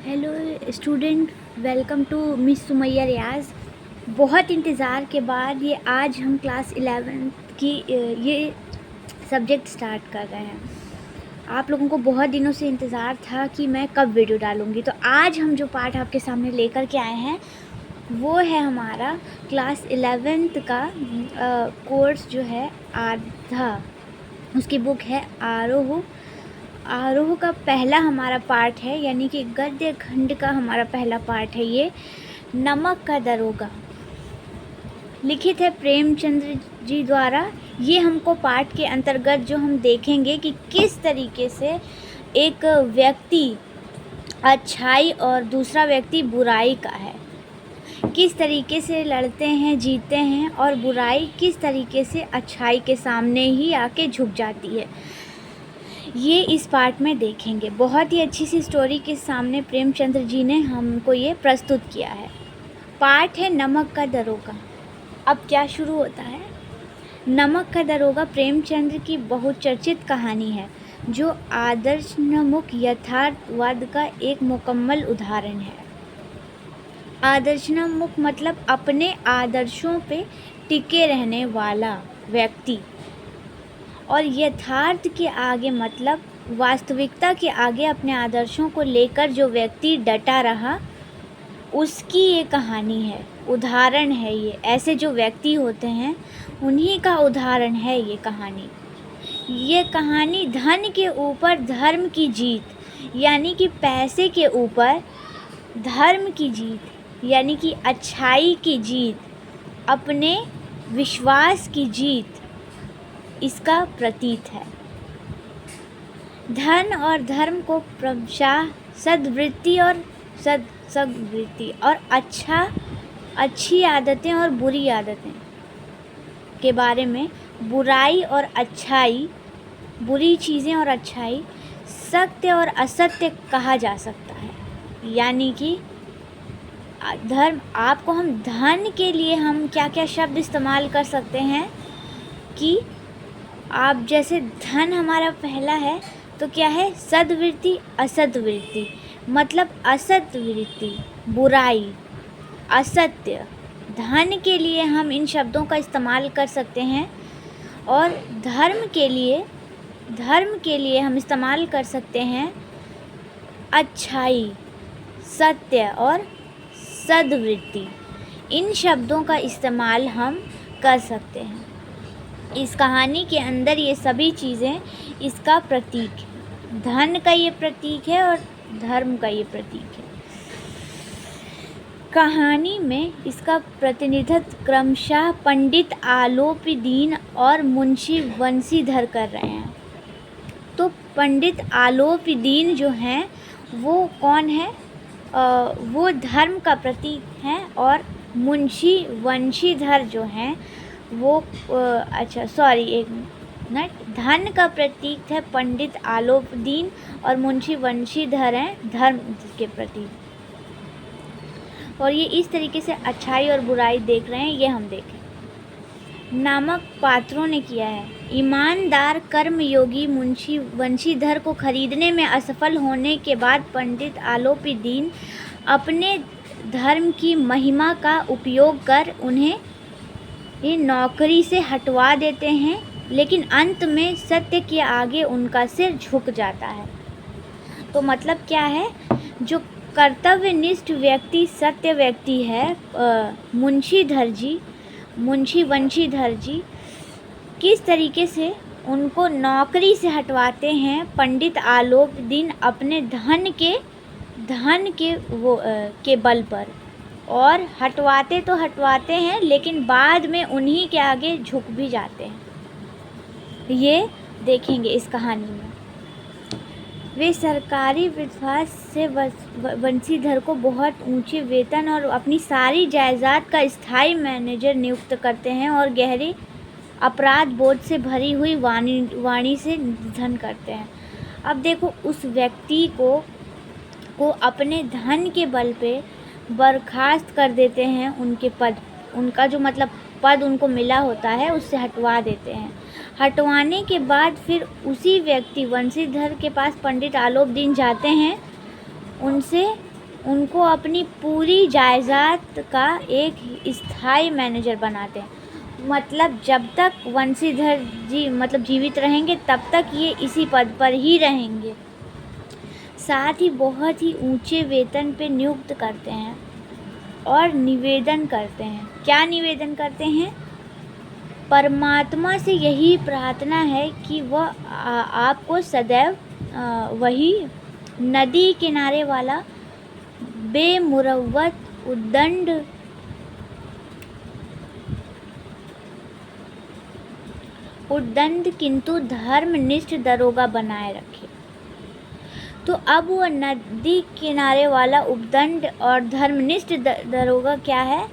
Hello student, welcome to miss Sumaiya Riyaz. बहुत इंतज़ार के बाद ये आज हम क्लास 11th की ये सब्जेक्ट स्टार्ट कर रहे हैं। आप लोगों को बहुत दिनों से इंतज़ार था कि मैं कब वीडियो डालूँगी, तो आज हम जो पार्ट आपके सामने लेकर के आए हैं वो है हमारा क्लास 11th का कोर्स जो है आधा। उसकी बुक है आरोह। आरोह का पहला हमारा पार्ट है, यानी कि गद्य खंड का हमारा पहला पार्ट है ये, नमक का दरोगा। लिखित है प्रेमचंद्र जी द्वारा। ये हमको पाठ के अंतर्गत जो हम देखेंगे कि किस तरीके से एक व्यक्ति अच्छाई और दूसरा व्यक्ति बुराई का है, किस तरीके से लड़ते हैं, जीतते हैं, और बुराई किस तरीके से अच्छाई के सामने ही आके झुक जाती है, ये इस पार्ट में देखेंगे। बहुत ही अच्छी सी स्टोरी के सामने प्रेमचंद्र जी ने हमको ये प्रस्तुत किया है। पार्ट है नमक का दरोगा। अब क्या शुरू होता है। नमक का दरोगा प्रेमचंद्र की बहुचर्चित कहानी है, जो आदर्शोन्मुख यथार्थवाद का एक मुकम्मल उदाहरण है। आदर्शोन्मुख मतलब अपने आदर्शों पे टिके रहने वाला व्यक्ति, और यथार्थ के आगे मतलब वास्तविकता के आगे अपने आदर्शों को लेकर जो व्यक्ति डटा रहा, उसकी ये कहानी है, उदाहरण है। ये ऐसे जो व्यक्ति होते हैं उन्हीं का उदाहरण है ये कहानी। ये कहानी धन के ऊपर धर्म की जीत, यानी कि पैसे के ऊपर धर्म की जीत, यानी कि अच्छाई की जीत, अपने विश्वास की जीत, इसका प्रतीक है। धन और धर्म को क्रमशः सद्वृत्ति और सद्वृत्ति और अच्छी आदतें और बुरी आदतें के बारे में, बुराई और अच्छाई, बुरी चीज़ें और अच्छाई, सत्य और असत्य कहा जा सकता है। यानी कि धर्म, आपको हम धन के लिए हम क्या क्या शब्द इस्तेमाल कर सकते हैं कि आप जैसे धन हमारा पहला है तो क्या है, सद्वृत्ति असद्वृत्ति, मतलब असद्वृत्ति बुराई, असत्य। धन के लिए हम इन शब्दों का इस्तेमाल कर सकते हैं, और धर्म के लिए हम इस्तेमाल कर सकते हैं अच्छाई, सत्य और सद्वृत्ति। इन शब्दों का इस्तेमाल हम कर सकते हैं। इस कहानी के अंदर ये सभी चीज़ें इसका प्रतीक है। धन का ये प्रतीक है और धर्म का ये प्रतीक है। कहानी में इसका प्रतिनिधित्व क्रमशः पंडित आलोपीदीन और मुंशी वंशीधर कर रहे हैं। तो पंडित आलोपीदीन जो हैं वो कौन है, वो धर्म का प्रतीक हैं, और मुंशी वंशीधर जो हैं वो एक मिनट, धन का प्रतीक है पंडित आलोपीदीन, और मुंशी वंशीधर हैं धर्म के प्रतीक। और ये इस तरीके से अच्छाई और बुराई देख रहे हैं, ये हम देखें। नामक पात्रों ने किया है। ईमानदार कर्मयोगी मुंशी वंशीधर को खरीदने में असफल होने के बाद पंडित आलोपीदीन अपने धर्म की महिमा का उपयोग कर उन्हें नौकरी से हटवा देते हैं, लेकिन अंत में सत्य के आगे उनका सिर झुक जाता है। तो मतलब क्या है, जो कर्तव्यनिष्ठ व्यक्ति, सत्य व्यक्ति है मुंशी वंशीधर जी, किस तरीके से उनको नौकरी से हटवाते हैं पंडित आलोपीदीन अपने धन के बल पर, और हटवाते हैं, लेकिन बाद में उन्हीं के आगे झुक भी जाते हैं। ये देखेंगे इस कहानी में। वे सरकारी विश्वास से वंशीधर को बहुत ऊंचे वेतन और अपनी सारी जायदाद का स्थायी मैनेजर नियुक्त करते हैं, और गहरे अपराध बोध से भरी हुई वाणी से निधन करते हैं। अब देखो, उस व्यक्ति को अपने धन के बल पे बर्खास्त कर देते हैं, उनके पद, उनका जो मतलब पद उनको मिला होता है उससे हटवा देते हैं। हटवाने के बाद फिर उसी व्यक्ति वंशीधर के पास पंडित आलोपीदीन जाते हैं, उनसे उनको अपनी पूरी जायदाद का एक स्थायी मैनेजर बनाते हैं। मतलब जब तक वंशीधर जी मतलब जीवित रहेंगे तब तक ये इसी पद पर ही रहेंगे। साथ ही बहुत ही ऊंचे वेतन पे नियुक्त करते हैं और निवेदन करते हैं। क्या निवेदन करते हैं? परमात्मा से यही प्रार्थना है कि वह आपको सदैव वही नदी किनारे वाला बेमुरव्वत उद्दंड किंतु धर्मनिष्ठ दरोगा बनाए रखे। तो अब वह नदी किनारे वाला उद्दंड और धर्मनिष्ठ दरोगा क्या है,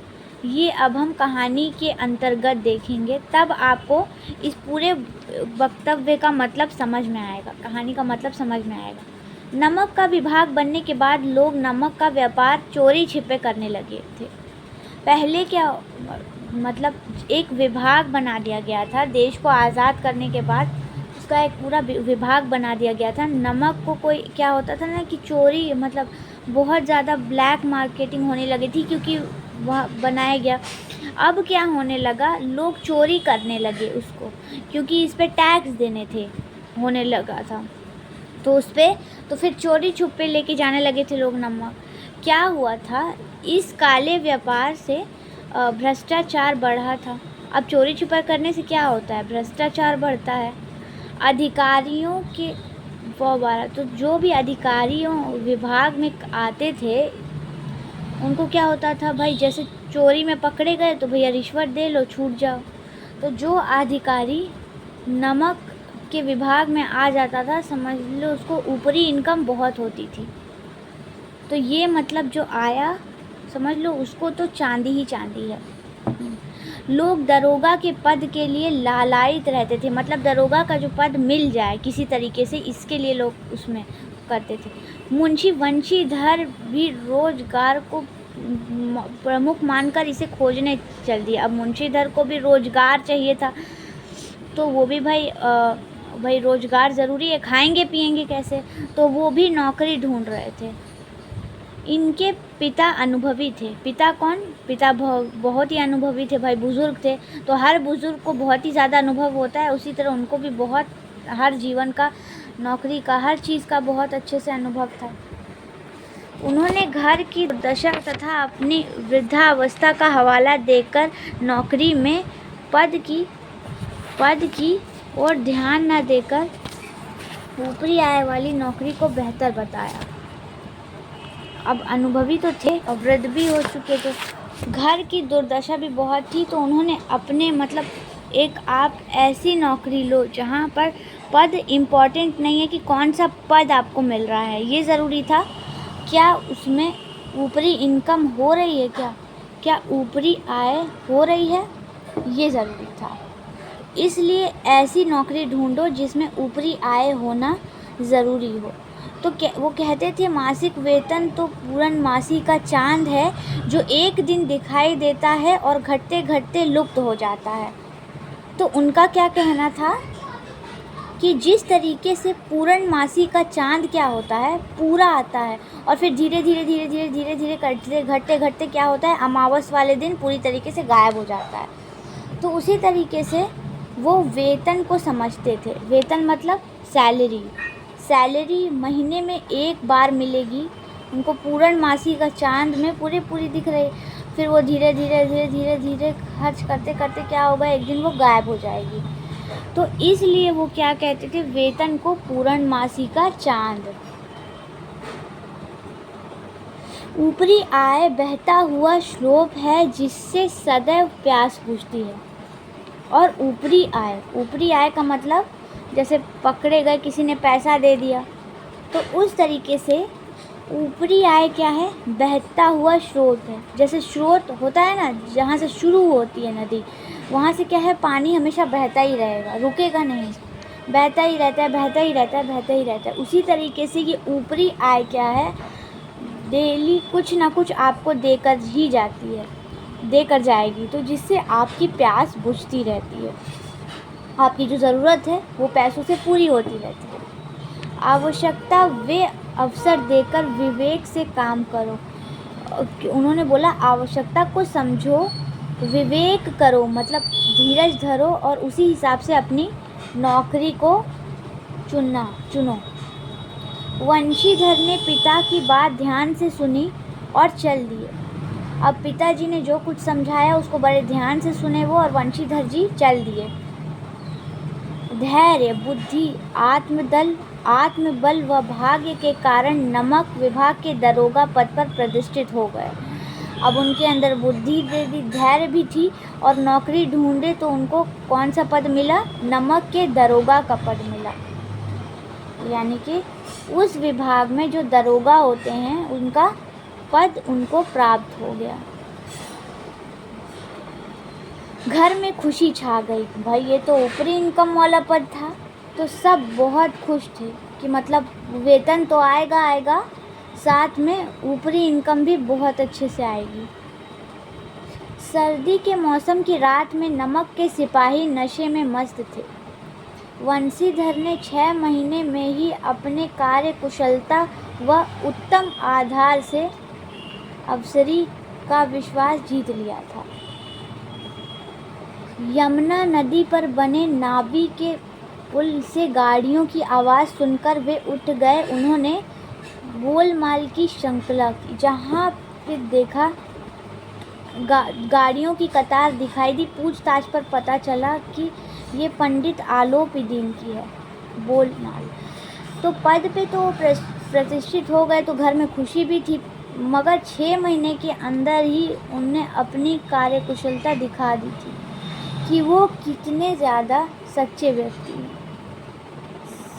ये अब हम कहानी के अंतर्गत देखेंगे, तब आपको इस पूरे वक्तव्य का मतलब समझ में आएगा, कहानी का मतलब समझ में आएगा। नमक का विभाग बनने के बाद लोग नमक का व्यापार चोरी छिपे करने लगे थे। पहले क्या मतलब एक विभाग बना दिया गया था, देश को आज़ाद करने के बाद उसका एक पूरा विभाग बना दिया गया था। नमक को कोई क्या होता था ना कि चोरी मतलब बहुत ज़्यादा ब्लैक मार्केटिंग होने लगी थी, क्योंकि वह बनाया गया। अब क्या होने लगा, लोग चोरी करने लगे उसको, क्योंकि इस पे टैक्स देने थे, होने लगा था, तो उस पर तो फिर चोरी छुपे लेके जाने लगे थे लोग नमक। क्या हुआ था, इस काले व्यापार से भ्रष्टाचार बढ़ा था। अब चोरी छुपा करने से क्या होता है, भ्रष्टाचार बढ़ता है। अधिकारियों के तो जो भी अधिकारियों विभाग में आते थे उनको क्या होता था, भाई जैसे चोरी में पकड़े गए तो भैया रिश्वत दे लो, छूट जाओ। तो जो अधिकारी नमक के विभाग में आ जाता था, समझ लो उसको ऊपरी इनकम बहुत होती थी। तो ये मतलब जो आया, समझ लो उसको तो चांदी ही चांदी है। लोग दरोगा के पद के लिए लालायित रहते थे, मतलब दरोगा का जो पद मिल जाए किसी तरीके से, इसके लिए लोग उसमें करते थे। मुंशी वंशीधर भी रोजगार को प्रमुख मानकर इसे खोजने चल दिए। अब मुंशीधर को भी रोजगार चाहिए था, तो वो भी भाई रोजगार ज़रूरी है, खाएंगे पिएंगे कैसे, तो वो भी नौकरी ढूंढ रहे थे। इनके पिता अनुभवी थे। पिता कौन? पिता बहुत ही अनुभवी थे भाई, बुज़ुर्ग थे। तो हर बुज़ुर्ग को बहुत ही ज़्यादा अनुभव होता है, उसी तरह उनको भी बहुत हर जीवन का, नौकरी का, हर चीज़ का बहुत अच्छे से अनुभव था। उन्होंने घर की दशा तथा अपनी वृद्धावस्था का हवाला देकर नौकरी में पद की और ध्यान न देकर ऊपरी आय वाली नौकरी को बेहतर बताया। अब अनुभवी तो थे और वृद्ध भी हो चुके थे, घर की दुर्दशा भी बहुत थी, तो उन्होंने अपने मतलब एक आप ऐसी नौकरी लो जहाँ पर पद इम्पॉर्टेंट नहीं है कि कौन सा पद आपको मिल रहा है, ये ज़रूरी था। क्या उसमें ऊपरी इनकम हो रही है, क्या ऊपरी आय हो रही है, ये ज़रूरी था। इसलिए ऐसी नौकरी ढूंढो जिसमें ऊपरी आय होना ज़रूरी हो। तो वो कहते थे मासिक वेतन तो पूर्णमासी का चांद है, जो एक दिन दिखाई देता है और घटते घटते लुप्त हो जाता है। तो उनका क्या कहना था कि जिस तरीके से पूर्णमासी का चांद क्या होता है, पूरा आता है और फिर धीरे धीरे घटते घटते क्या होता है, अमावस वाले दिन पूरी तरीके से गायब हो जाता है। तो उसी तरीके से वो वेतन को समझते थे। वेतन मतलब सैलरी महीने में एक बार मिलेगी उनको, पूर्णमासी का चांद में पूरी दिख रही, फिर वो धीरे धीरे खर्च करते करते क्या होगा, एक दिन वो गायब हो जाएगी। तो इसलिए वो क्या कहते थे, वेतन को पूर्णमासी का चांद। ऊपरी आय बहता हुआ स्रोत है जिससे सदैव प्यास बुझती है। और ऊपरी आय का मतलब जैसे पकड़े गए, किसी ने पैसा दे दिया, तो उस तरीके से ऊपरी आय क्या है, बहता हुआ स्रोत है। जैसे स्रोत होता है ना, जहाँ से शुरू होती है नदी, वहाँ से क्या है, पानी हमेशा बहता ही रहेगा, रुकेगा नहीं, बहता ही रहता है। उसी तरीके से ये ऊपरी आय क्या है, डेली कुछ ना कुछ आपको देकर ही जाती है, देकर जाएगी, तो जिससे आपकी प्यास बुझती रहती है, आपकी जो ज़रूरत है वो पैसों से पूरी होती रहती है। आवश्यकता वे अवसर देकर विवेक से काम करो। उन्होंने बोला आवश्यकता को समझो, विवेक करो, मतलब धीरज धरो और उसी हिसाब से अपनी नौकरी को चुनो। वंशीधर ने पिता की बात ध्यान से सुनी और चल दिए। अब पिताजी ने जो कुछ समझाया उसको बड़े ध्यान से सुने वो, और वंशीधर जी चल दिए। धैर्य, बुद्धि, आत्मबल व भाग्य के कारण नमक विभाग के दरोगा पद पर प्रतिष्ठित हो गए। अब उनके अंदर बुद्धि दे दी, धैर्य भी थी, और नौकरी ढूंढे तो उनको कौन सा पद मिला? नमक के दरोगा का पद मिला। यानी कि उस विभाग में जो दरोगा होते हैं उनका पद उनको प्राप्त हो गया। घर में खुशी छा गई। भाई ये तो ऊपरी इनकम वाला पद था, तो सब बहुत खुश थे कि मतलब वेतन तो आएगा, साथ में ऊपरी इनकम भी बहुत अच्छे से आएगी। सर्दी के मौसम की रात में नमक के सिपाही नशे में मस्त थे। वंशीधर ने 6 महीने में ही अपने कार्य कुशलता व उत्तम आधार से अफसरी का विश्वास जीत लिया था। यमुना नदी पर बने नावी के पुल से गाड़ियों की आवाज़ सुनकर वे उठ गए। उन्होंने गोलमाल की श्रृंखला की। जहाँ पे देखा गाड़ियों की कतार दिखाई दी। पूछताछ पर पता चला कि ये पंडित आलोपीदीन की है। गोलमाल तो पद पे तो प्रतिष्ठित हो गए, तो घर में खुशी भी थी, मगर 6 महीने के अंदर ही उनने अपनी कार्यकुशलता दिखा दी थी कि वो कितने ज़्यादा सच्चे व्यक्ति हैं।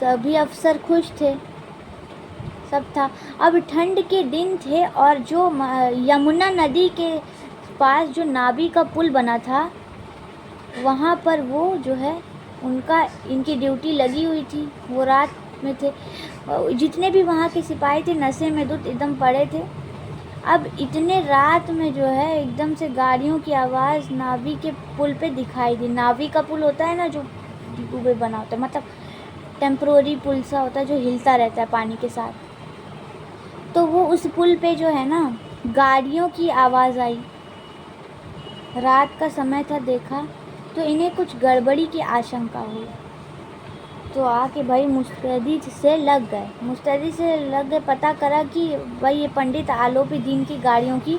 सभी अफसर खुश थे, सब था। अब ठंड के दिन थे और जो यमुना नदी के पास जो नावी का पुल बना था वहाँ पर वो जो है इनकी ड्यूटी लगी हुई थी। वो रात में थे, जितने भी वहाँ के सिपाही थे नशे में धुत एकदम पड़े थे। अब इतने रात में जो है एकदम से गाड़ियों की आवाज़ नावी के पुल पे दिखाई दी। नावी का पुल होता है ना जो डिब्बू में बना होता है, मतलब टेम्प्रोरी पुल सा होता है जो हिलता रहता है पानी के साथ। तो वो उस पुल पे जो है ना गाड़ियों की आवाज़ आई। रात का समय था, देखा तो इन्हें कुछ गड़बड़ी की आशंका हुई, तो आके भाई मुस्तैदी से लग गए। पता करा कि भाई ये पंडित आलोपीदीन की गाड़ियों की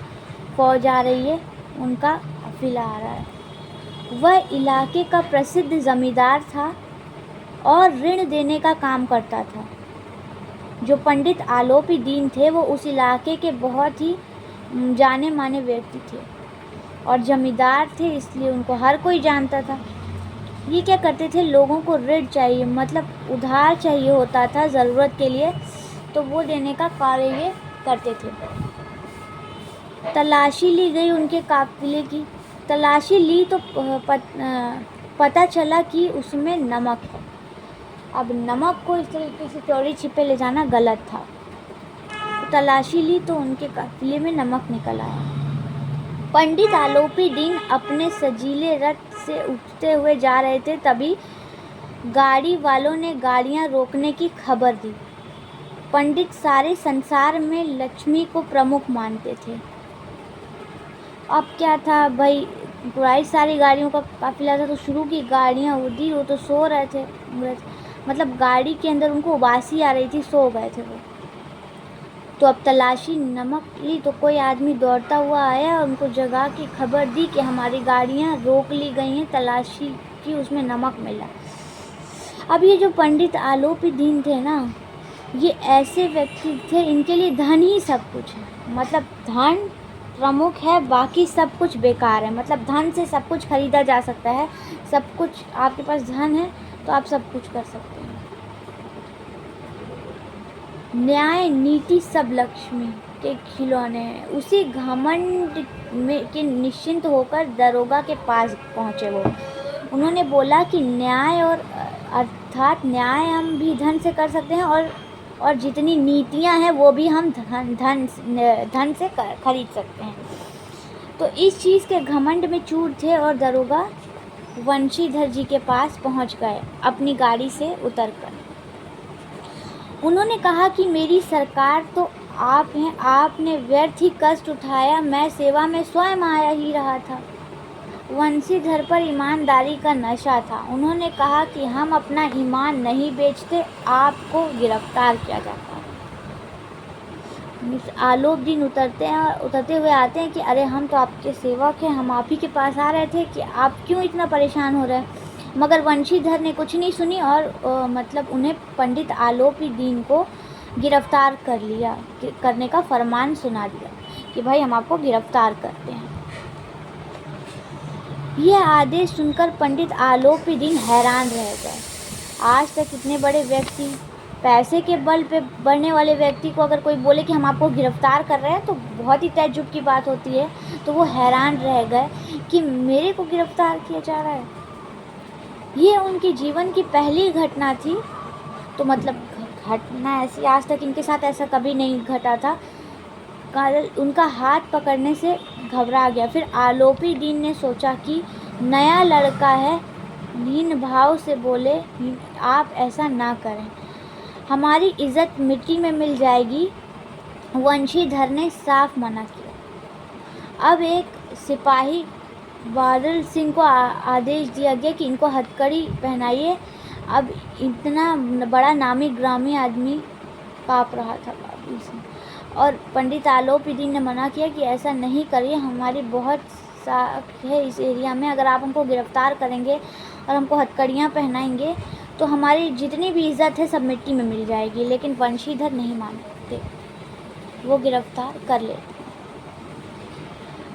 फौज आ रही है, उनका काफिला आ रहा है। वह इलाके का प्रसिद्ध जमींदार था और ऋण देने का काम करता था। जो पंडित आलोपीदीन थे वो उस इलाके के बहुत ही जाने माने व्यक्ति थे और जमींदार थे, इसलिए उनको हर कोई जानता था। ये क्या करते थे, लोगों को ऋण चाहिए, मतलब उधार चाहिए होता था ज़रूरत के लिए, तो वो देने का कार्य ये करते थे। तलाशी ली गई उनके काफिले की। तलाशी ली तो पता चला कि उसमें नमक है। अब नमक को इस तरीके से चोरी छिपे ले जाना गलत था। तलाशी ली तो उनके काफिले में नमक निकल आया। पंडित आलोपीदीन अपने सजीले रथ से उठते हुए जा रहे थे, तभी गाड़ी वालों ने गाड़ियां रोकने की खबर दी। पंडित सारे संसार में लक्ष्मी को प्रमुख मानते थे। अब क्या था भाई, पूरी सारी गाड़ियों का काफिला था, तो शुरू की गाड़ियां उड़ी, वो तो सो रहे थे, मतलब गाड़ी के अंदर उनको उबासी आ रही थी, सो गए थे वो। तो अब तलाशी नमक ली तो कोई आदमी दौड़ता हुआ आया और उनको जगा के खबर दी कि हमारी गाड़ियां रोक ली गई हैं, तलाशी की, उसमें नमक मिला। अब ये जो पंडित आलोपीदीन थे ना, ये ऐसे व्यक्ति थे, इनके लिए धन ही सब कुछ है, मतलब धन प्रमुख है, बाकी सब कुछ बेकार है। मतलब धन से सब कुछ खरीदा जा सकता है, सब कुछ आपके पास धन है तो आप सब कुछ कर सकते हैं। न्याय नीति सब लक्ष्मी के खिलौने हैं। उसी घमंड में के निश्चिंत होकर दरोगा के पास पहुँचे वो। उन्होंने बोला कि न्याय और अर्थात न्याय हम भी धन से कर सकते हैं और जितनी नीतियां हैं वो भी हम धन से खरीद सकते हैं। तो इस चीज़ के घमंड में चूर थे और दरोगा वंशीधर जी के पास पहुंच गए अपनी गाड़ी से उतरकर। उन्होंने कहा कि मेरी सरकार तो आप हैं, आपने व्यर्थ ही कष्ट उठाया, मैं सेवा में स्वयं आया ही रहा था। वंशीधर पर ईमानदारी का नशा था। उन्होंने कहा कि हम अपना ईमान नहीं बेचते, आपको गिरफ्तार किया जाता है। आलोप दिन उतरते हुए आते हैं कि अरे हम तो आपके सेवक हैं, हम आप ही के पास आ रहे थे कि आप क्यों इतना परेशान हो रहे हैं। मगर वंशीधर ने कुछ नहीं सुनी और मतलब उन्हें पंडित आलोपी दीन को गिरफ्तार करने का फरमान सुना दिया कि भाई हम आपको गिरफ्तार करते हैं। यह आदेश सुनकर पंडित आलोपी दीन हैरान रह गए। आज तक इतने बड़े व्यक्ति, पैसे के बल पे बढ़ने वाले व्यक्ति को अगर कोई बोले कि हम आपको गिरफ्तार कर रहे हैं तो बहुत ही तज्जुब की बात होती है। तो वो हैरान रह गए कि मेरे को गिरफ्तार किया जा रहा है। ये उनके जीवन की पहली घटना थी। तो मतलब घटना ऐसी आज तक इनके साथ ऐसा कभी नहीं घटा था। उनका हाथ पकड़ने से घबरा गया। फिर आलोपी दीन ने सोचा कि नया लड़का है, हीन भाव से बोले आप ऐसा ना करें, हमारी इज्जत मिट्टी में मिल जाएगी। वंशीधर ने साफ मना किया। अब एक सिपाही बादल सिंह को आदेश दिया गया कि इनको हथकड़ी पहनाइए। अब इतना बड़ा नामी ग्रामी आदमी काँप रहा था बाबू से। और पंडित आलोपी दीन ने मना किया कि ऐसा नहीं करिए, हमारी बहुत साख है इस एरिया में, अगर आप हमको गिरफ्तार करेंगे और हमको हथकड़ियाँ पहनाएंगे तो हमारी जितनी भी इज्जत है सब मिट्टी में मिल जाएगी। लेकिन वंशीधर नहीं मानते, वो गिरफ्तार कर लेते।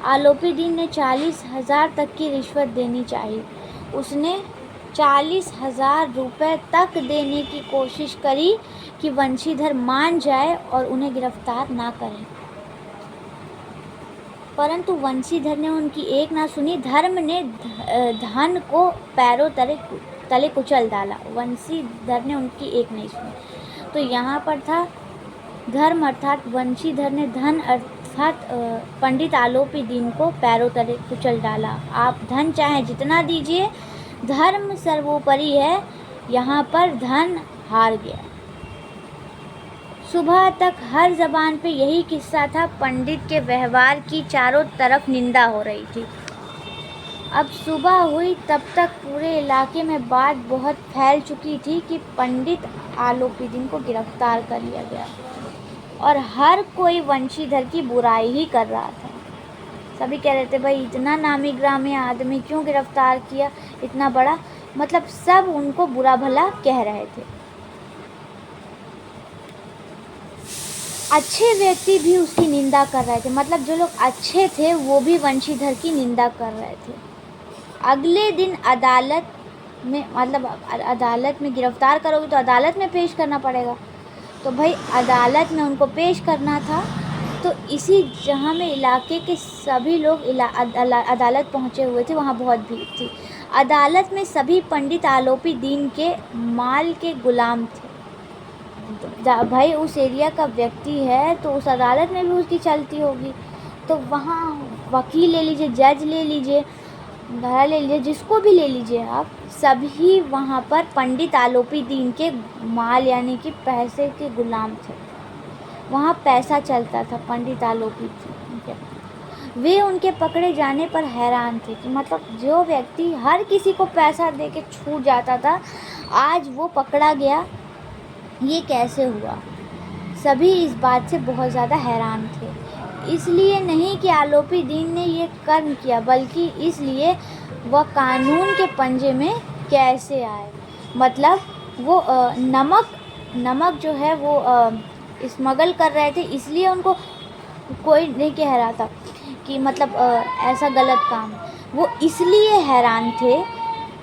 आलोपी दीन ने 40,000 तक की रिश्वत देनी चाहिए। उसने 40,000 रुपये तक देने की कोशिश करी कि वंशीधर मान जाए और उन्हें गिरफ्तार ना करें, परंतु वंशीधर ने उनकी एक ना सुनी। धर्म ने धन को पैरों तले कुचल डाला। वंशीधर ने उनकी एक नहीं सुनी। तो यहाँ पर था धर्म अर्थात वंशीधर ने धन अर्थात पंडित आलोपी दीन को पैरों तले कुचल डाला। आप धन चाहे जितना दीजिए, धर्म सर्वोपरि है। यहाँ पर धन हार गया। सुबह तक हर ज़बान पे यही किस्सा था। पंडित के व्यवहार की चारों तरफ निंदा हो रही थी। अब सुबह हुई तब तक पूरे इलाके में बात बहुत फैल चुकी थी कि पंडित आलोपी दीन को गिरफ्तार कर लिया गया और हर कोई वंशीधर की बुराई ही कर रहा था। सभी कह रहे थे भाई इतना नामी ग्रामी आदमी क्यों गिरफ्तार किया, इतना बड़ा, मतलब सब उनको बुरा भला कह रहे थे। अच्छे व्यक्ति भी उसकी निंदा कर रहे थे, मतलब जो लोग अच्छे थे वो भी वंशीधर की निंदा कर रहे थे। अगले दिन अदालत में, मतलब अदालत में गिरफ्तार करोगे तो अदालत में पेश करना पड़ेगा। तो भाई अदालत में उनको पेश करना था। तो इसी जहाँ में इलाके के सभी लोग अदालत पहुँचे हुए थे, वहाँ बहुत भीड़ थी। अदालत में सभी पंडित आलोपी दीन के माल के गुलाम थे। भाई उस एरिया का व्यक्ति है तो उस अदालत में भी उसकी चलती होगी। तो वहाँ वकील ले लीजिए, जज ले लीजिए, धारा ले लीजिए, जिसको भी ले लीजिए आप, सभी वहाँ पर पंडित आलोपी दीन के माल यानी कि पैसे के गुलाम थे। वहाँ पैसा चलता था पंडित आलोपी दीन के। वे उनके पकड़े जाने पर हैरान थे कि मतलब जो व्यक्ति हर किसी को पैसा दे के छूट जाता था, आज वो पकड़ा गया, ये कैसे हुआ। सभी इस बात से बहुत ज़्यादा हैरान थे। इसलिए नहीं कि आलोपी दीन ने ये कर्म किया, बल्कि इसलिए वह कानून के पंजे में कैसे आए। मतलब वो नमक जो है वो स्मगल कर रहे थे, इसलिए उनको कोई नहीं कह रहा था कि मतलब ऐसा गलत काम। वो इसलिए हैरान थे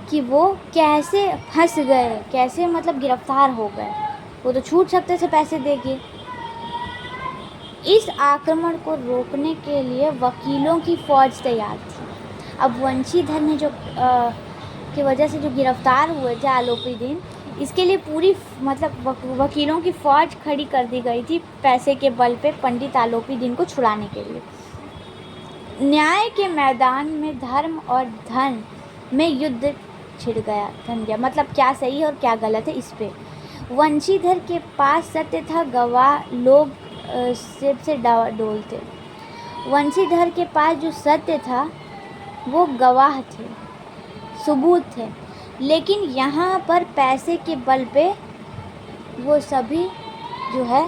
कि वो कैसे फंस गए, कैसे मतलब गिरफ्तार हो गए। वो तो छूट सकते थे पैसे देके। इस आक्रमण को रोकने के लिए वकीलों की फ़ौज तैयार थी। अब वंशीधर ने जो की वजह से जो गिरफ्तार हुए थे आलोपी दीन, इसके लिए पूरी मतलब वकीलों की फ़ौज खड़ी कर दी गई थी पैसे के बल पे पंडित आलोपी दीन को छुड़ाने के लिए। न्याय के मैदान में धर्म और धन में युद्ध छिड़ गया, मतलब क्या सही है और क्या गलत है इस पे। वंशीधर के पास सत्य था, गवाह लोग सिर से डावाडोल थे। वंशीधर के पास जो सत्य था वो गवाह थे, सबूत थे, लेकिन यहाँ पर पैसे के बल पे वो सभी जो है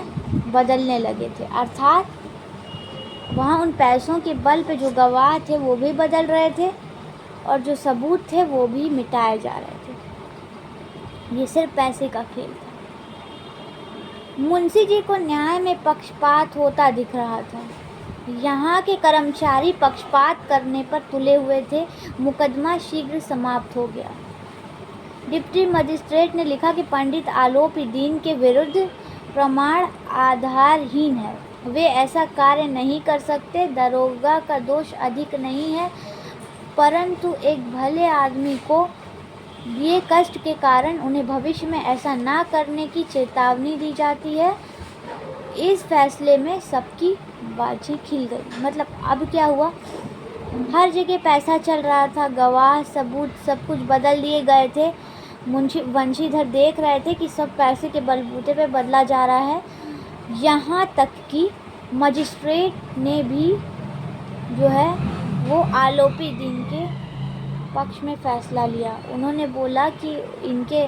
बदलने लगे थे। अर्थात वहाँ उन पैसों के बल पे जो गवाह थे वो भी बदल रहे थे और जो सबूत थे वो भी मिटाए जा रहे थे। ये सिर्फ पैसे का खेल था। मुंशी जी को न्याय में पक्षपात होता दिख रहा था। यहाँ के कर्मचारी पक्षपात करने पर तुले हुए थे। मुकदमा शीघ्र समाप्त हो गया। डिप्टी मजिस्ट्रेट ने लिखा कि पंडित आलोपी दीन के विरुद्ध प्रमाण आधारहीन है, वे ऐसा कार्य नहीं कर सकते। दरोगा का दोष अधिक नहीं है, परंतु एक भले आदमी को ये कष्ट के कारण उन्हें भविष्य में ऐसा ना करने की चेतावनी दी जाती है। इस फैसले में सबकी बाजी खिल गई। मतलब अब क्या हुआ, हर जगह पैसा चल रहा था, गवाह सबूत सब कुछ बदल दिए गए थे। वंशीधर देख रहे थे कि सब पैसे के बलबूते पे बदला जा रहा है। यहाँ तक कि मजिस्ट्रेट ने भी जो है वो आलोपी दीन के पक्ष में फ़ैसला लिया। उन्होंने बोला कि इनके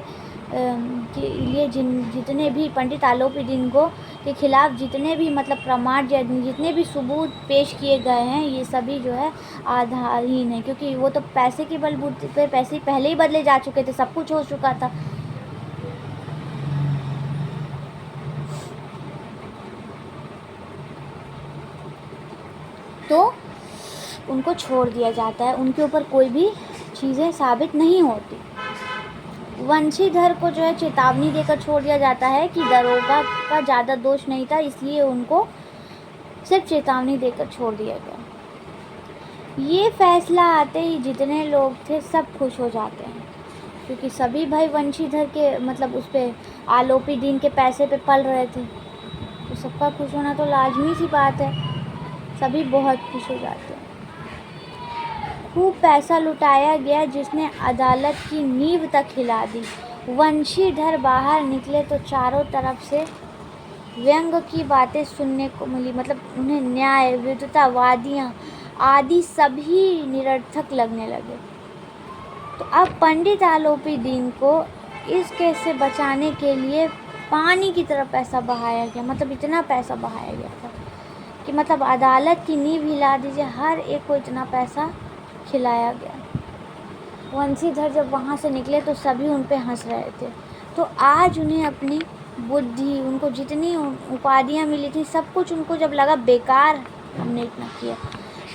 के लिए जितने भी पंडित आलोपी दीन को के खिलाफ जितने भी मतलब प्रमाण जितने भी सबूत पेश किए गए हैं ये सभी जो है आधारहीन है, क्योंकि वो तो पैसे के बलबूते पे पैसे पहले ही बदले जा चुके थे, सब कुछ हो चुका था। तो उनको छोड़ दिया जाता है, उनके ऊपर कोई भी चीज़ें साबित नहीं होती। वंशीधर को जो है चेतावनी देकर छोड़ दिया जाता है कि दरोगा का ज़्यादा दोष नहीं था, इसलिए उनको सिर्फ चेतावनी देकर छोड़ दिया गया। ये फैसला आते ही जितने लोग थे सब खुश हो जाते हैं, क्योंकि सभी भाई वंशीधर के मतलब उस पर आलोपी दीन के पैसे पे पल रहे थे, तो सबका खुश होना तो लाजमी सी बात है। सभी बहुत खुश हो जाते हैं। खूब पैसा लुटाया गया जिसने अदालत की नींव तक हिला दी। वंशीधर बाहर निकले तो चारों तरफ से व्यंग की बातें सुनने को मिली। मतलब उन्हें न्याय, विद्वता, वादियाँ आदि सभी निरर्थक लगने लगे। तो अब पंडित आलोपी दीन को इस केस से बचाने के लिए पानी की तरह पैसा बहाया गया। मतलब इतना पैसा बहाया गया था कि मतलब अदालत की नींव हिला दीजिए, हर एक को इतना पैसा खिलाया गया। वंशीधर जब वहाँ से निकले तो सभी उन पे हंस रहे थे। तो आज उन्हें अपनी बुद्धि, उनको जितनी उपाधियाँ मिली थी सब कुछ उनको जब लगा बेकार हमने इतना किया,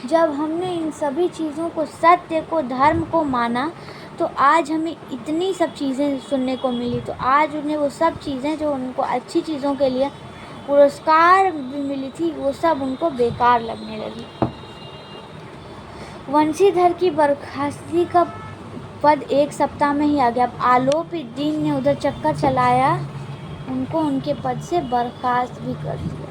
जब हमने इन सभी चीज़ों को, सत्य को, धर्म को माना, तो आज हमें इतनी सब चीज़ें सुनने को मिली। तो आज उन्हें वो सब चीज़ें जो उनको अच्छी चीज़ों के लिए पुरस्कार भी मिली थी वो सब उनको बेकार लगने लगी। वंशीधर की बर्खास्तगी का पद एक सप्ताह में ही आ गया। अब आलोपी दीन ने उधर चक्कर चलाया, उनको उनके पद से बर्खास्त भी कर दिया।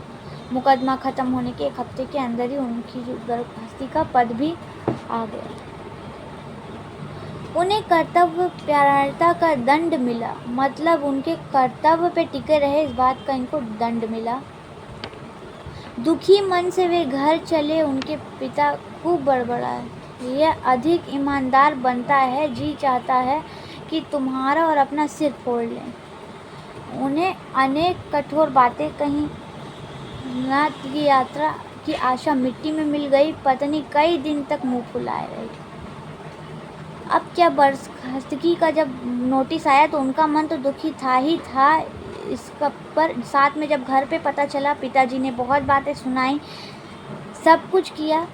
मुकदमा ख़त्म होने के एक हफ्ते के अंदर ही उनकी जो बर्खास्ती का पद भी आ गया। उन्हें कर्तव्य परायणता का दंड मिला। मतलब उनके कर्तव्य पे टिके रहे, इस बात का इनको दंड मिला। दुखी मन से वे घर चले। उनके पिता खूब बड़बड़ाए। यह अधिक ईमानदार बनता है, जी चाहता है कि तुम्हारा और अपना सिर फोड़ लें। उन्हें अनेक कठोर बातें कहीं। नाथ की यात्रा की आशा मिट्टी में मिल गई। पत्नी कई दिन तक मुंह फुलाए रही। अब क्या, बर्खास्तगी का जब नोटिस आया तो उनका मन तो दुखी था ही था। इसका पर साथ में जब घर पे पता चला, पिताजी ने बहुत बातें सुनाई, सब कुछ किया।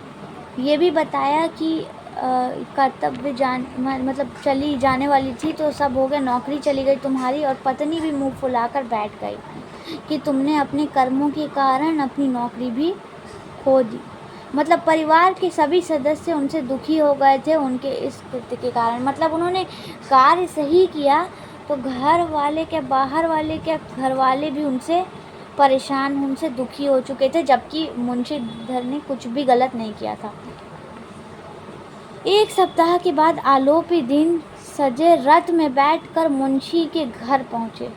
ये भी बताया कि कर्तव्य मतलब चली जाने वाली थी तो सब हो गया, नौकरी चली गई तुम्हारी। और पत्नी भी मुंह फुलाकर बैठ गई कि तुमने अपने कर्मों के कारण अपनी नौकरी भी खो दी। मतलब परिवार के सभी सदस्य उनसे दुखी हो गए थे उनके इस कृत्य के कारण। मतलब उन्होंने कार्य सही किया तो घर वाले क्या, बाहर वाले क्या, घर वाले भी उनसे परेशान, उनसे दुखी हो चुके थे, जबकि मुंशीधर ने कुछ भी गलत नहीं किया था। एक सप्ताह के बाद आलोपी दीन सजे रथ में बैठकर मुंशी के घर पहुँचे।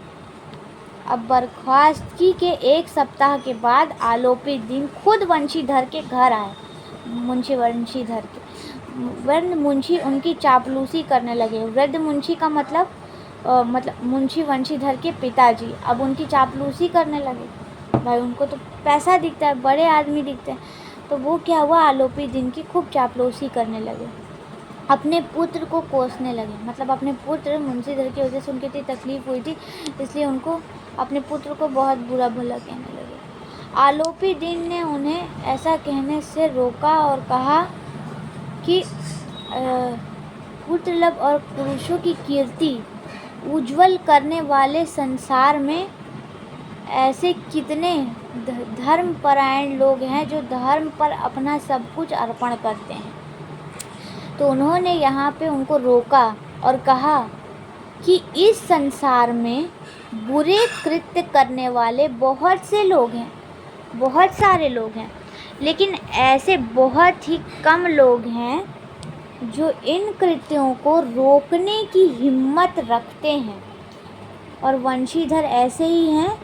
अब बर्खास्तगी के 1 सप्ताह के बाद आलोपी दिन खुद वंशीधर के घर आए। मुंशी वंशीधर के वृद्ध मुंशी उनकी चापलूसी करने लगे। वृद्ध मुंशी का मतलब मुंशी वंशीधर के पिताजी अब उनकी चापलूसी करने लगे। भाई उनको तो पैसा दिखता है, बड़े आदमी दिखते हैं, तो वो क्या हुआ, आलोपी दिन की खूब चापलूसी करने लगे। अपने पुत्र को कोसने लगे, मतलब अपने पुत्र मुंशीधर की वजह से उनकी इतनी तकलीफ हुई थी, इसलिए उनको अपने पुत्र को बहुत बुरा भला कहने लगे। आलोपी दिन ने उन्हें ऐसा कहने से रोका और कहा कि पुत्रलभ और पुरुषों की कीर्ति उज्जवल करने वाले संसार में ऐसे कितने धर्मपरायण लोग हैं जो धर्म पर अपना सब कुछ अर्पण करते हैं। तो उन्होंने यहाँ पे उनको रोका और कहा कि इस संसार में बुरे कृत्य करने वाले बहुत से लोग हैं, बहुत सारे लोग हैं, लेकिन ऐसे बहुत ही कम लोग हैं जो इन कृत्यों को रोकने की हिम्मत रखते हैं, और वंशीधर ऐसे ही हैं।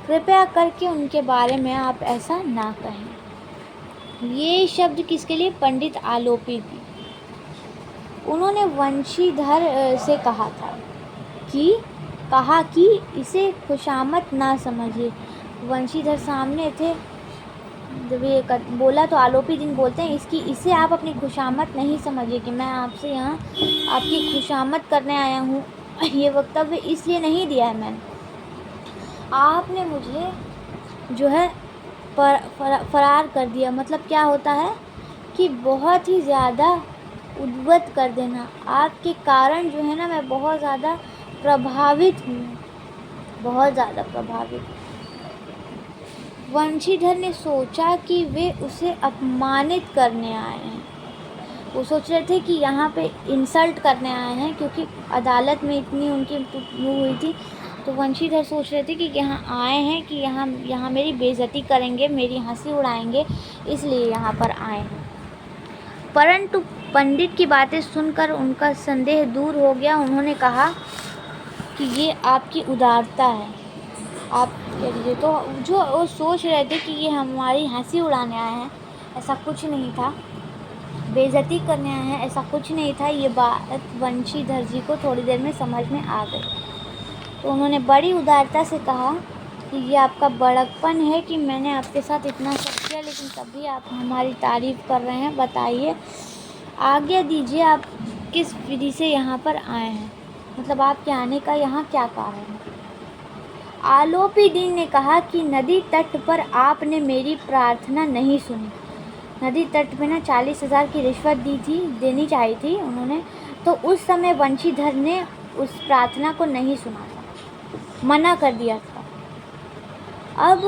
कृपया करके उनके बारे में आप ऐसा ना कहें। ये शब्द किसके लिए? पंडित आलोपी जी। उन्होंने वंशीधर से कहा कि इसे खुशामत ना समझिए। वंशीधर सामने थे, जब ये बोला तो आलोपी दिन बोलते हैं इसे आप अपनी खुशामत नहीं समझिए कि मैं आपसे यहाँ आपकी खुशामत करने आया हूँ। ये वक्तव्य इसलिए नहीं दिया है मैंने, आपने मुझे जो है फरार कर दिया। मतलब क्या होता है कि बहुत ही ज़्यादा उद्वत कर देना। आपके कारण जो है ना मैं बहुत ज़्यादा प्रभावित हूँ, बहुत ज़्यादा प्रभावित। वंशीधर ने सोचा कि वे उसे अपमानित करने आए हैं। वो सोच रहे थे कि यहाँ पे इंसल्ट करने आए हैं, क्योंकि अदालत में इतनी उनकी वो हुई थी। तो वंशीधर सोच रहे थे कि यहाँ आए हैं कि यहाँ मेरी बेइज्जती करेंगे, मेरी हंसी उड़ाएंगे, इसलिए यहाँ पर आए हैं। परंतु पंडित की बातें सुनकर उनका संदेह दूर हो गया। उन्होंने कहा कि ये आपकी उदारता है, आप कह दीजिए। तो जो वो सोच रहे थे कि ये हमारी हंसी उड़ाने आए हैं, ऐसा कुछ नहीं था, बेइज्जती करने आए हैं, ऐसा कुछ नहीं था। ये बात वंशीधर जी को थोड़ी देर में समझ में आ गई। तो उन्होंने बड़ी उदारता से कहा कि ये आपका बड़कपन है कि मैंने आपके साथ इतना सब किया, लेकिन तब भी आप हमारी तारीफ़ कर रहे हैं। बताइए, आज्ञा दीजिए, आप किस विधि से यहाँ पर आए हैं, मतलब आपके आने का यहाँ क्या कारण है? आलोपी दिन ने कहा कि नदी तट पर आपने मेरी प्रार्थना नहीं सुनी। नदी तट पे ना 40,000 की रिश्वत देनी चाहिए थी उन्होंने, तो उस समय वंशीधर ने उस प्रार्थना को नहीं सुना था, मना कर दिया था। अब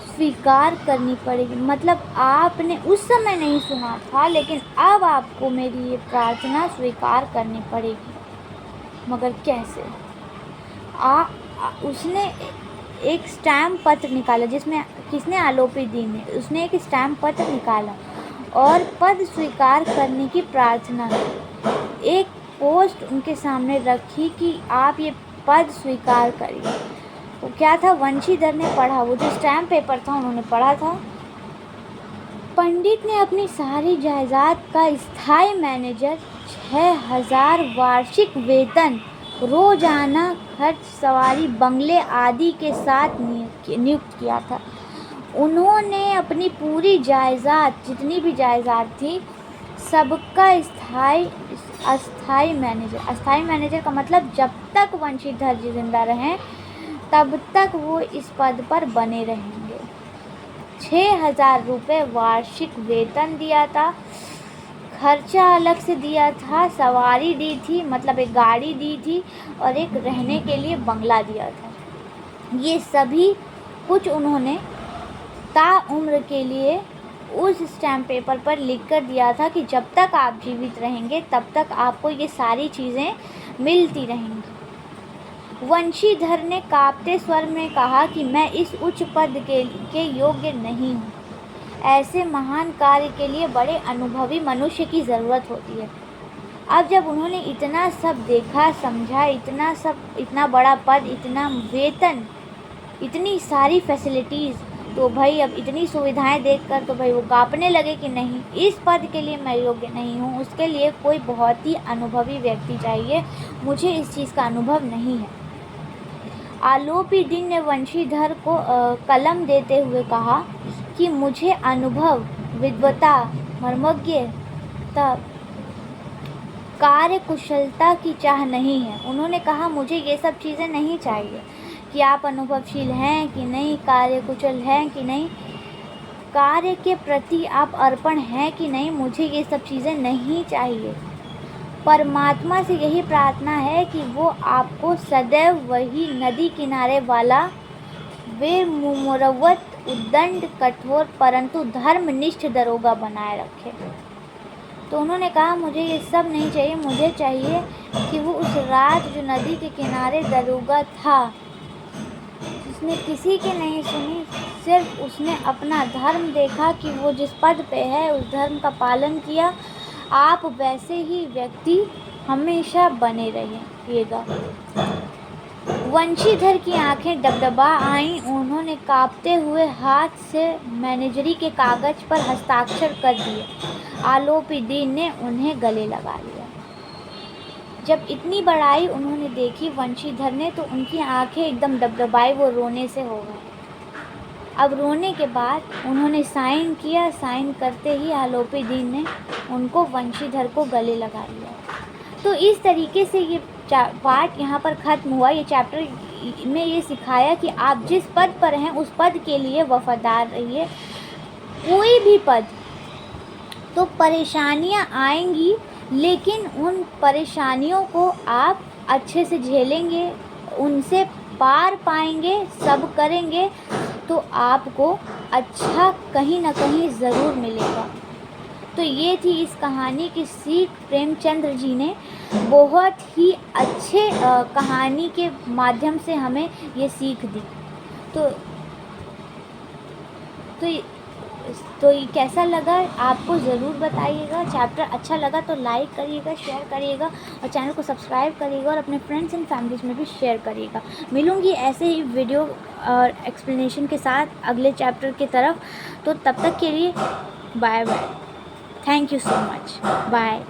स्वीकार करनी पड़ेगी, मतलब आपने उस समय नहीं सुना था, लेकिन अब आपको मेरी ये प्रार्थना स्वीकार करनी पड़ेगी। मगर कैसे? उसने एक स्टैम्प पत्र निकाला, जिसमें किसने? आलोपी दिन ने। उसने एक स्टैम्प पत्र निकाला और पद स्वीकार करने की प्रार्थना की। एक पोस्ट उनके सामने रखी कि आप ये पद स्वीकार करिए। वो क्या था? वंशीधर ने पढ़ा, वो जो स्टैम्प पेपर था उन्होंने पढ़ा था। पंडित ने अपनी सारी जायदाद का स्थायी मैनेजर, 6,000 वार्षिक वेतन, रोजाना खर्च, सवारी, बंगले आदि के साथ नियुक्त किया था। उन्होंने अपनी पूरी जायदाद, जितनी भी जायदाद थी, सबका अस्थाई मैनेजर का मतलब जब तक वंशीधर जी जिंदा रहें तब तक वो इस पद पर बने रहेंगे। 6,000 रुपये वार्षिक वेतन दिया था, खर्चा अलग से दिया था, सवारी दी थी, मतलब एक गाड़ी दी थी, और एक रहने के लिए बंगला दिया था। ये सभी कुछ उन्होंने ताउम्र के लिए उस स्टैम्प पेपर पर लिख कर दिया था कि जब तक आप जीवित रहेंगे तब तक आपको ये सारी चीज़ें मिलती रहेंगी। वंशीधर ने कांपते स्वर में कहा कि मैं इस उच्च पद के योग्य नहीं हूँ। ऐसे महान कार्य के लिए बड़े अनुभवी मनुष्य की ज़रूरत होती है। अब जब उन्होंने इतना सब देखा समझा, इतना बड़ा पद, इतना वेतन, इतनी सारी फैसिलिटीज़, तो भाई अब इतनी सुविधाएं देखकर तो भाई वो कांपने लगे कि नहीं, इस पद के लिए मैं योग्य नहीं हूँ, उसके लिए कोई बहुत ही अनुभवी व्यक्ति चाहिए, मुझे इस चीज़ का अनुभव नहीं है। आलोपी दिन ने वंशीधर को कलम देते हुए कहा कि मुझे अनुभव, विद्वता, मर्मज्ञता, कार्य कुशलता की चाह नहीं है। उन्होंने कहा मुझे ये सब चीज़ें नहीं चाहिए कि आप अनुभवशील हैं कि नहीं, कार्य कुशल हैं कि नहीं, कार्य के प्रति आप अर्पण हैं कि नहीं, मुझे ये सब चीज़ें नहीं चाहिए। परमात्मा से यही प्रार्थना है कि वो आपको सदैव वही नदी किनारे वाला वे मुरवत, उद्दंड, कठोर परंतु धर्मनिष्ठ दरोगा बनाए रखे। तो उन्होंने कहा मुझे ये सब नहीं चाहिए, मुझे चाहिए कि वो उस रात जो नदी के किनारे दरोगा था, उसने किसी की नहीं सुनी, सिर्फ उसने अपना धर्म देखा कि वो जिस पद पे है उस धर्म का पालन किया। आप वैसे ही व्यक्ति हमेशा बने रहिएगा। वंशीधर की आंखें डबडबा आईं। उन्होंने कांपते हुए हाथ से मैनेजरी के कागज पर हस्ताक्षर कर दिए। आलोपी दीन ने उन्हें गले लगा लिया। जब इतनी बड़ाई उन्होंने देखी वंशीधर ने, तो उनकी आंखें एकदम डबडबाई, वो रोने से हो गए। अब रोने के बाद उन्होंने साइन किया। साइन करते ही आलोपी दीन ने उनको वंशीधर को गले लगा लिया। तो इस तरीके से ये पार्ट यहाँ पर ख़त्म हुआ। ये चैप्टर में ये सिखाया कि आप जिस पद पर हैं उस पद के लिए वफादार रहिए। कोई भी पद, तो परेशानियाँ आएंगी, लेकिन उन परेशानियों को आप अच्छे से झेलेंगे, उनसे पार पाएंगे, सब करेंगे, तो आपको अच्छा कहीं ना कहीं ज़रूर मिलेगा। तो ये थी इस कहानी की सीख। प्रेमचंद्र जी ने बहुत ही अच्छे कहानी के माध्यम से हमें ये सीख दी। तो ये कैसा लगा आपको ज़रूर बताइएगा। चैप्टर अच्छा लगा तो लाइक करिएगा, शेयर करिएगा और चैनल को सब्सक्राइब करिएगा और अपने फ्रेंड्स एंड फैमिलीज़ में भी शेयर करिएगा। मिलूँगी ऐसे ही वीडियो और एक्सप्लेनेशन के साथ अगले चैप्टर की तरफ। तो तब तक के लिए bye bye. Thank you so much. Bye.